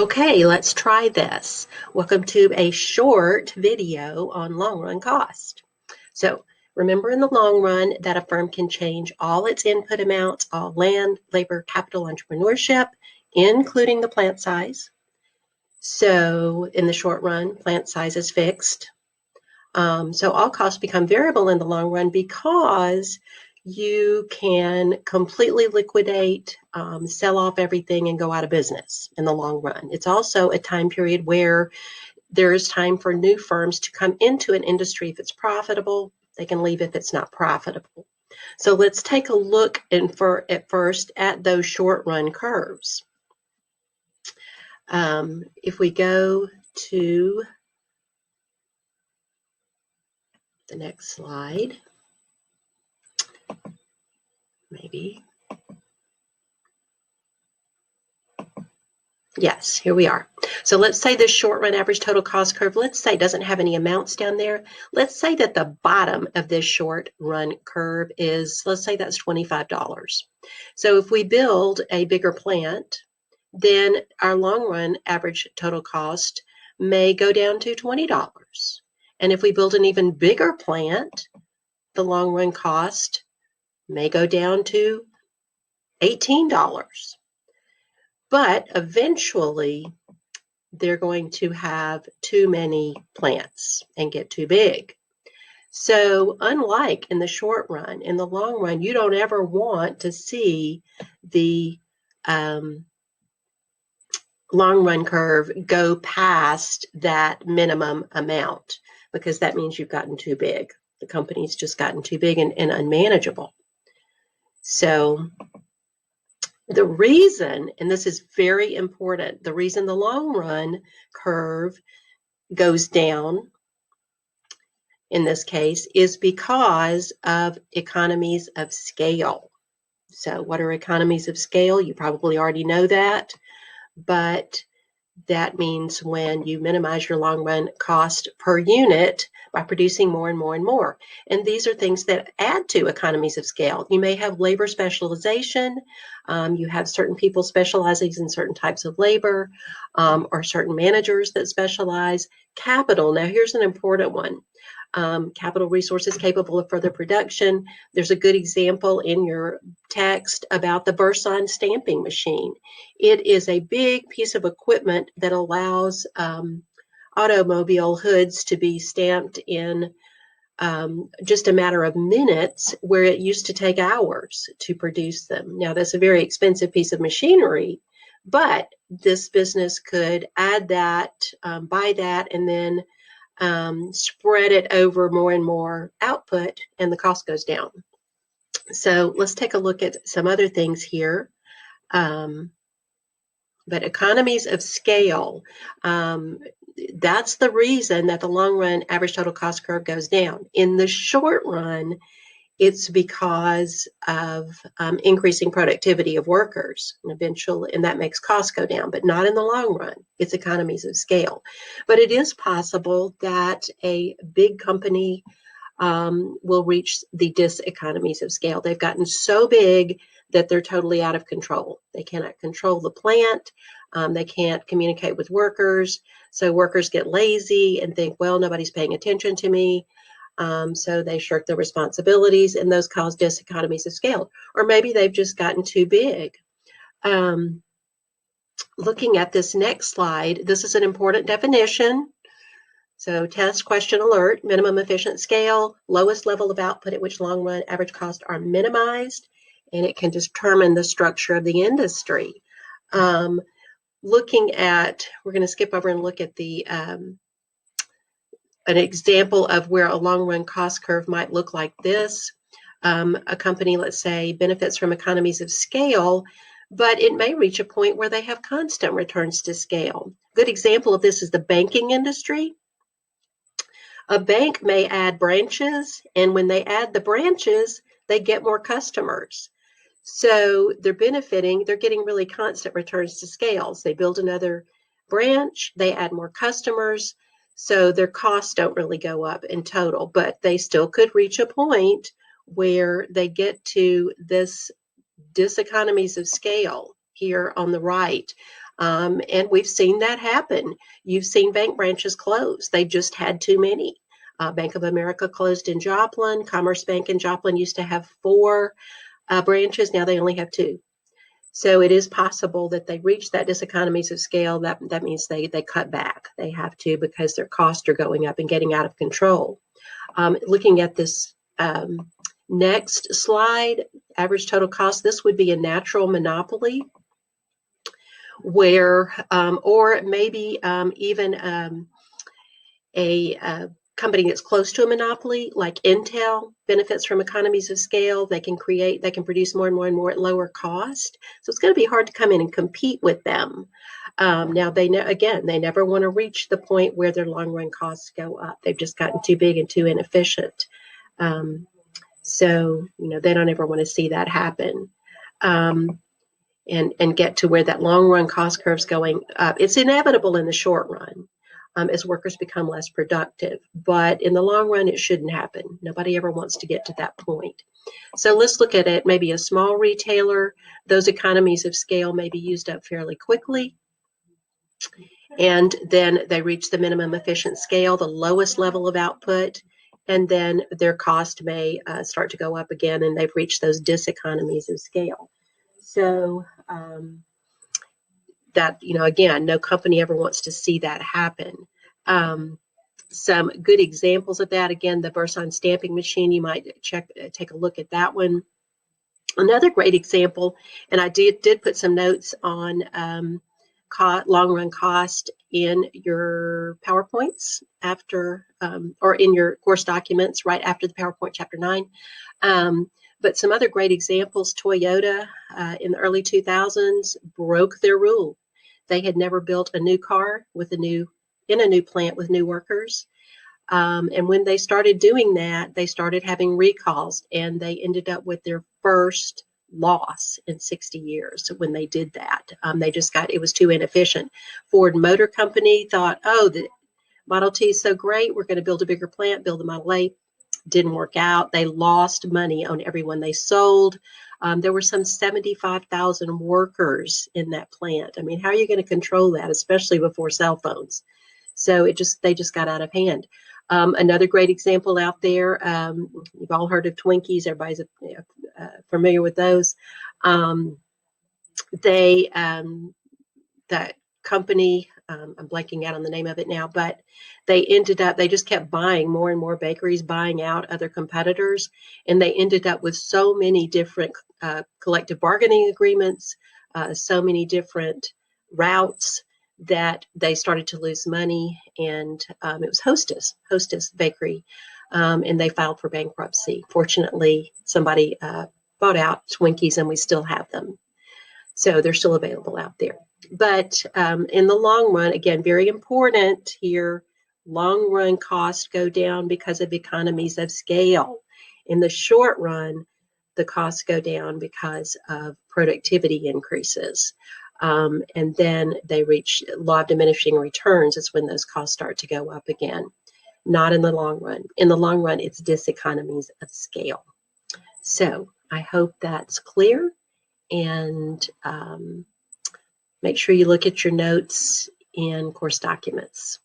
Okay, let's try this. Welcome to a short video on long run cost. So remember in the long run that a firm can change all its input amounts, all land, labor, capital, entrepreneurship, including the plant size. So in the short run, plant size is fixed. So all costs become variable in the long run because you can completely liquidate, sell off everything, and go out of business in the long run. It's also a time period where there is time for new firms to come into an industry. If it's profitable, they can leave if it's not profitable. So let's take a look at first at those short run curves. If we go to the next slide, maybe. Yes, here we are. So let's say this short run average total cost curve, let's say doesn't have any amounts down there. Let's say that the bottom of this short run curve is, let's say that's $25. So if we build a bigger plant, then our long run average total cost may go down to $20. And if we build an even bigger plant, the long run cost may go down to $18. But eventually, they're going to have too many plants and get too big. So unlike in the short run, in the long run, you don't ever want to see the long run curve go past that minimum amount, because that means you've gotten too big. The company's just gotten too big and unmanageable. So the reason, and this is very important, the reason the long run curve goes down in this case is because of economies of scale. So what are economies of scale? You probably already know that, but that means when you minimize your long run cost per unit by producing more and more and more. And these are things that add to economies of scale. You may have labor specialization. You have certain people specializing in certain types of labor, or certain managers that specialize. Capital. Now here's an important one. Capital resources capable of further production. There's a good example in your text about the Burson stamping machine. It is a big piece of equipment that allows automobile hoods to be stamped in just a matter of minutes, where it used to take hours to produce them. Now, that's a very expensive piece of machinery, but this business could add that, buy that, and then spread it over more and more output, and the cost goes down. So let's take a look at some other things here. But economies of scale, that's the reason that the long run average total cost curve goes down. In the short run, it's because of increasing productivity of workers, and eventually, and that makes costs go down, but not in the long run. It's economies of scale. But it is possible that a big company will reach the diseconomies of scale. They've gotten so big that they're totally out of control. They cannot control the plant. They can't communicate with workers. So workers get lazy and think, well, nobody's paying attention to me. So they shirk their responsibilities, and those cause diseconomies of scale. Or maybe they've just gotten too big. Looking at this next slide, this is an important definition. So test, question, alert, minimum efficient scale, lowest level of output at which long run average costs are minimized, and it can determine the structure of the industry. Looking at, we're going to skip over and look at the an example of where a long run cost curve might look like this. A company, let's say, benefits from economies of scale, but it may reach a point where they have constant returns to scale. Good example of this is the banking industry. A bank may add branches, and when they add the branches, they get more customers. So they're benefiting, they're getting really constant returns to scales. They build another branch, they add more customers, so their costs don't really go up in total, but they still could reach a point where they get to this diseconomies of scale here on the right. And we've seen that happen. You've seen bank branches close. They just had too many. Bank of America closed in Joplin. Commerce Bank in Joplin used to have 4 branches. Now they only have 2. So it is possible that they reach that diseconomies of scale. That means they cut back. They have to, because their costs are going up and getting out of control. Looking at this next slide, average total cost, this would be a natural monopoly where, or maybe even a company that's close to a monopoly, like Intel, benefits from economies of scale. They can produce more and more and more at lower cost. So it's going to be hard to come in and compete with them. Now, they never want to reach the point where their long run costs go up. They've just gotten too big and too inefficient. So, they don't ever want to see that happen. And get to where that long run cost curve's going up. It's inevitable in the short run. As workers become less productive. But in the long run, it shouldn't happen. Nobody ever wants to get to that point. So let's look at it. Maybe a small retailer, those economies of scale may be used up fairly quickly. And then they reach the minimum efficient scale, the lowest level of output. And then their cost may start to go up again, and they've reached those diseconomies of scale. So that, again, no company ever wants to see that happen. Some good examples of that, again, the Burson stamping machine, you might take a look at that one. Another great example, and I did put some notes on long run cost in your PowerPoints after, or in your course documents right after the PowerPoint chapter 9. But some other great examples, Toyota in the early 2000s broke their rule. They had never built a new car in a new plant with new workers. And when they started doing that, they started having recalls, and they ended up with their first loss in 60 years when they did that. It was too inefficient. Ford Motor Company thought, oh, the Model T is so great, we're going to build a bigger plant, build the Model A. Didn't work out. They lost money on everyone they sold. There were some 75,000 workers in that plant. I mean, how are you going to control that, especially before cell phones? So they just got out of hand. Another great example out there, you've all heard of Twinkies. Everybody's familiar with those. That company, I'm blanking out on the name of it now, but they just kept buying more and more bakeries, buying out other competitors, and they ended up with so many different collective bargaining agreements, so many different routes, that they started to lose money. And it was Hostess Bakery, and they filed for bankruptcy. Fortunately, somebody bought out Twinkies, and we still have them. So they're still available out there. But in the long run, again, very important here, long run costs go down because of economies of scale. In the short run, the costs go down because of productivity increases. And then they reach law of diminishing returns. Is when those costs start to go up again. Not in the long run. In the long run, it's diseconomies of scale. So I hope that's clear. And make sure you look at your notes in course documents.